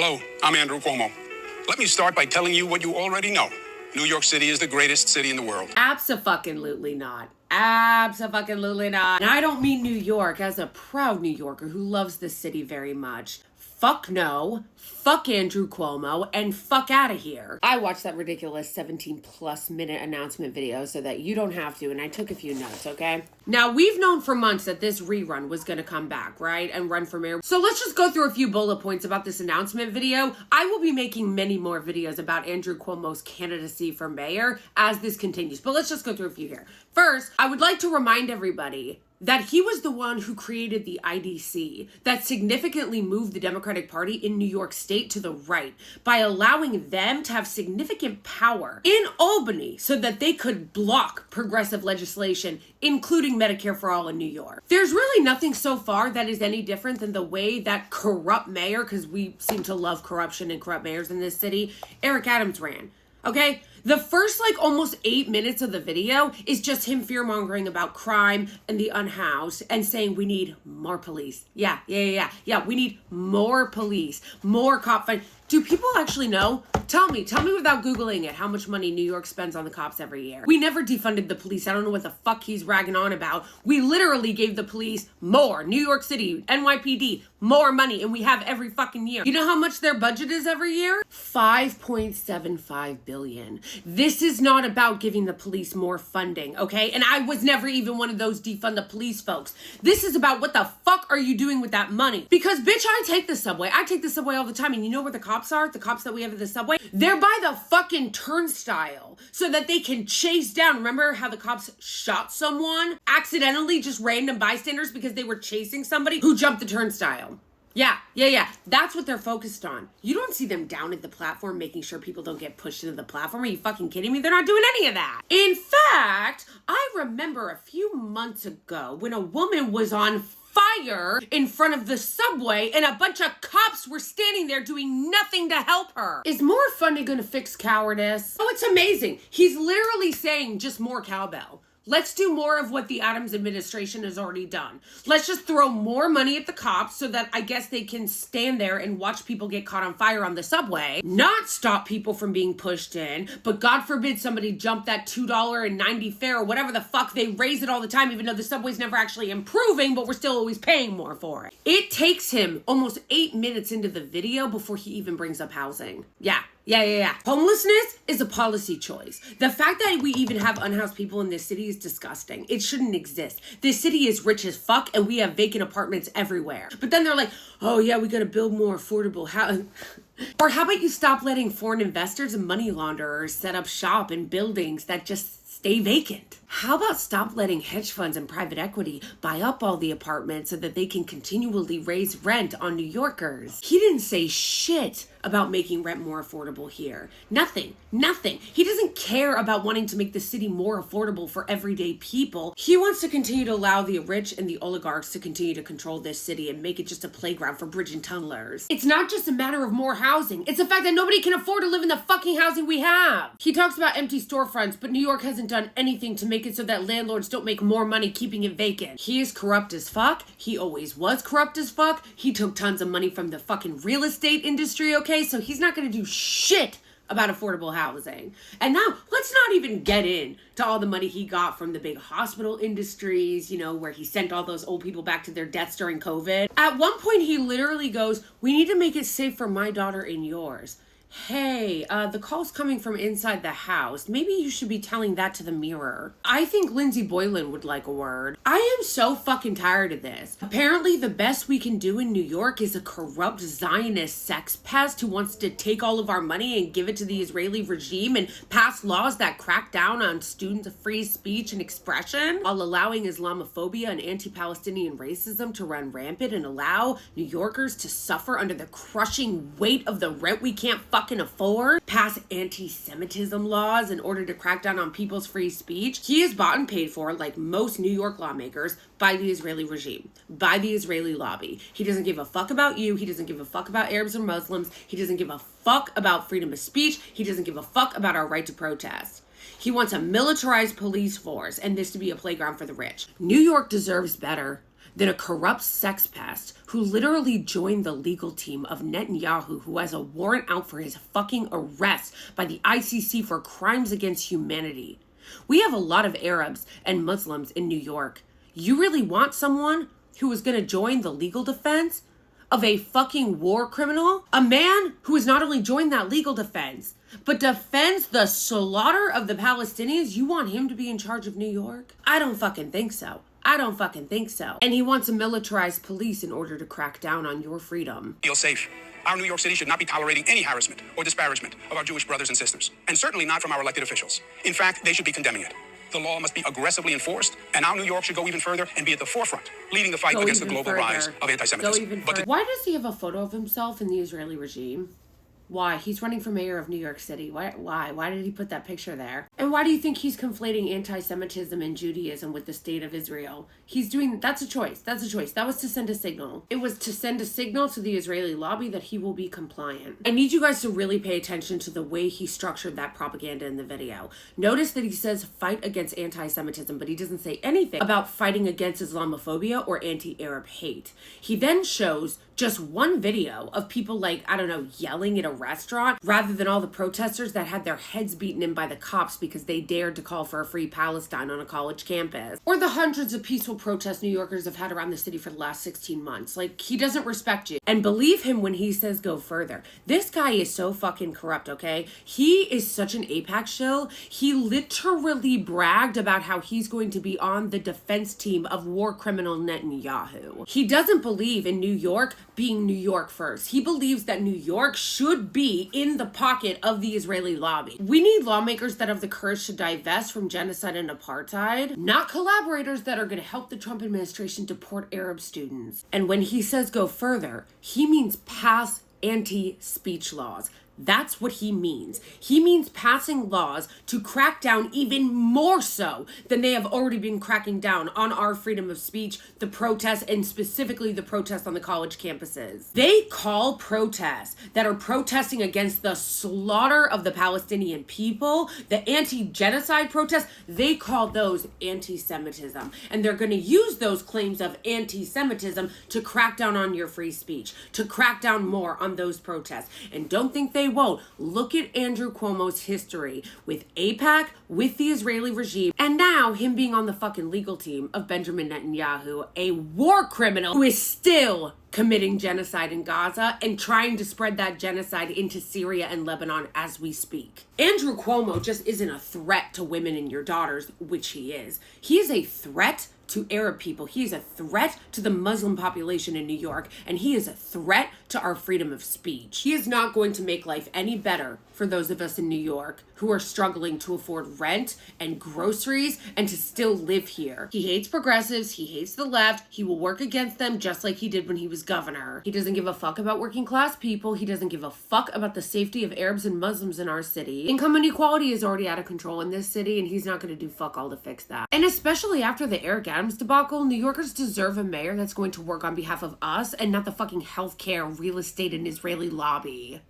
Hello, I'm Andrew Cuomo. Let me start by telling you what you already know. New York City is the greatest city in the world. Abso-fucking-lutely not. Abso-fucking-lutely not. And I don't mean New York as a proud New Yorker who loves this city very much. Fuck no, fuck Andrew Cuomo, and fuck out of here. I watched that ridiculous 17+ minute announcement video so that you don't have to, and I took a few notes, okay? Now, we've known for months that this rerun was gonna come back, right? And run for mayor. So let's just go through a few bullet points about this announcement video. I will be making many more videos about Andrew Cuomo's candidacy for mayor as this continues, but let's just go through a few here. First, I would like to remind everybody that he was the one who created the IDC that significantly moved the Democratic Party in New York State to the right by allowing them to have significant power in Albany so that they could block progressive legislation, including Medicare for All in New York. There's really nothing so far that is any different than the way that corrupt mayor, because we seem to love corruption and corrupt mayors in this city, Eric Adams ran. Okay? The first, almost 8 minutes of the video is just him fear-mongering about crime and the unhoused and saying we need more police. Yeah, we need more police, more cop fight. Do people actually know? Tell me without Googling it how much money New York spends on the cops every year. We never defunded the police. I don't know what the fuck he's ragging on about. We literally gave the police more. New York City, NYPD, more money, and we have every fucking year. You know how much their budget is every year? $5.75 billion. This is not about giving the police more funding, okay? And I was never even one of those defund the police folks. This is about what the fuck are you doing with that money? Because bitch, I take the subway. I take the subway all the time, and you know where the cops are? The cops that we have at the subway? They're by the fucking turnstile so that they can chase down. Remember how the cops shot someone? Accidentally, just random bystanders because they were chasing somebody who jumped the turnstile. Yeah. That's what they're focused on. You don't see them down at the platform making sure people don't get pushed into the platform. Are you fucking kidding me? They're not doing any of that. In fact, I remember a few months ago when a woman was on fire in front of the subway and a bunch of cops were standing there doing nothing to help her. Is more funding gonna fix cowardice? Oh, it's amazing. He's literally saying just more cowbell. Let's do more of what the Adams administration has already done. Let's just throw more money at the cops so that I guess they can stand there and watch people get caught on fire on the subway, not stop people from being pushed in, but God forbid somebody jump that $2.90 fare or whatever the fuck. They raise it all the time, even though the subway's never actually improving, but we're still always paying more for it. It takes him almost 8 minutes into the video before he even brings up housing. Yeah. Homelessness is a policy choice. The fact that we even have unhoused people in this city is disgusting. It shouldn't exist. This city is rich as fuck and we have vacant apartments everywhere. But then they're like, oh yeah, we gotta build more affordable housing. Or how about you stop letting foreign investors and money launderers set up shop in buildings that just stay vacant? How about stop letting hedge funds and private equity buy up all the apartments so that they can continually raise rent on New Yorkers? He didn't say shit about making rent more affordable here. Nothing. He doesn't care about wanting to make the city more affordable for everyday people. He wants to continue to allow the rich and the oligarchs to continue to control this city and make it just a playground for bridge and tunnelers. It's not just a matter of more housing. It's the fact that nobody can afford to live in the fucking housing we have. He talks about empty storefronts, but New York hasn't done anything to make it so that landlords don't make more money keeping it vacant. He is corrupt as fuck. He always was corrupt as fuck. He took tons of money from the fucking real estate industry, okay? So he's not gonna do shit about affordable housing. And now, let's not even get in to all the money he got from the big hospital industries, where he sent all those old people back to their deaths during COVID. At one point, he literally goes, we need to make it safe for my daughter and yours. Hey, the call's coming from inside the house. Maybe you should be telling that to the mirror. I think Lindsay Boylan would like a word. I am so fucking tired of this. Apparently, the best we can do in New York is a corrupt Zionist sex pest who wants to take all of our money and give it to the Israeli regime and pass laws that crack down on students' free speech and expression while allowing Islamophobia and anti-Palestinian racism to run rampant and allow New Yorkers to suffer under the crushing weight of the rent we can't fucking afford, pass anti-Semitism laws in order to crack down on people's free speech. He is bought and paid for, like most New York lawmakers, by the Israeli regime, by the Israeli lobby. He doesn't give a fuck about you. He doesn't give a fuck about Arabs or Muslims. He doesn't give a fuck about freedom of speech. He doesn't give a fuck about our right to protest. He wants a militarized police force and this to be a playground for the rich. New York deserves better. than a corrupt sex pest who literally joined the legal team of Netanyahu, who has a warrant out for his fucking arrest by the ICC for crimes against humanity. We have a lot of Arabs and Muslims in New York. You really want someone who is going to join the legal defense of a fucking war criminal? A man who has not only joined that legal defense, but defends the slaughter of the Palestinians? You want him to be in charge of New York? I don't fucking think so. I don't fucking think so. And he wants a militarized police in order to crack down on your freedom. Feel safe. Our New York City should not be tolerating any harassment or disparagement of our Jewish brothers and sisters, and certainly not from our elected officials. In fact, they should be condemning it. The law must be aggressively enforced, and our New York should go even further and be at the forefront, leading the fight against the global rise of anti-Semitism. Why does he have a photo of himself in the Israeli regime? Why? He's running for mayor of New York City. Why? Why did he put that picture there? And why do you think he's conflating anti-Semitism and Judaism with the state of Israel? That's a choice. That's a choice. That was to send a signal. It was to send a signal to the Israeli lobby that he will be compliant. I need you guys to really pay attention to the way he structured that propaganda in the video. Notice that he says fight against anti-Semitism, but he doesn't say anything about fighting against Islamophobia or anti-Arab hate. He then shows just one video of people yelling at a restaurant rather than all the protesters that had their heads beaten in by the cops because they dared to call for a free Palestine on a college campus. Or the hundreds of peaceful protests New Yorkers have had around the city for the last 16 months. He doesn't respect you. And believe him when he says go further. This guy is so fucking corrupt, okay? He is such an AIPAC shill. He literally bragged about how he's going to be on the defense team of war criminal Netanyahu. He doesn't believe in New York being New York first. He believes that New York should be in the pocket of the Israeli lobby. We need lawmakers that have the courage to divest from genocide and apartheid, not collaborators that are going to help the Trump administration deport Arab students. And when he says go further, he means pass anti-speech laws. That's what he means. He means passing laws to crack down even more so than they have already been cracking down on our freedom of speech, the protests, and specifically the protests on the college campuses. They call protests that are protesting against the slaughter of the Palestinian people, the anti-genocide protests, they call those anti-Semitism. And they're going to use those claims of anti-Semitism to crack down on your free speech, to crack down more on those protests. And don't think they won't. Look at Andrew Cuomo's history with AIPAC, with the Israeli regime, and now him being on the fucking legal team of Benjamin Netanyahu, a war criminal who is still committing genocide in Gaza and trying to spread that genocide into Syria and Lebanon as we speak. Andrew Cuomo just isn't a threat to women and your daughters, which he is. He is a threat to Arab people. He is a threat to the Muslim population in New York, and he is a threat to our freedom of speech. He is not going to make life any better for those of us in New York who are struggling to afford rent and groceries and to still live here. He hates progressives. He hates the left. He will work against them just like he did when he was governor. He doesn't give a fuck about working class people. He doesn't give a fuck about the safety of Arabs and Muslims in our city. Income inequality is already out of control in this city, and he's not going to do fuck all to fix that. And especially after the Eric Adams debacle, New Yorkers deserve a mayor that's going to work on behalf of us and not the fucking healthcare, real estate, and Israeli lobby.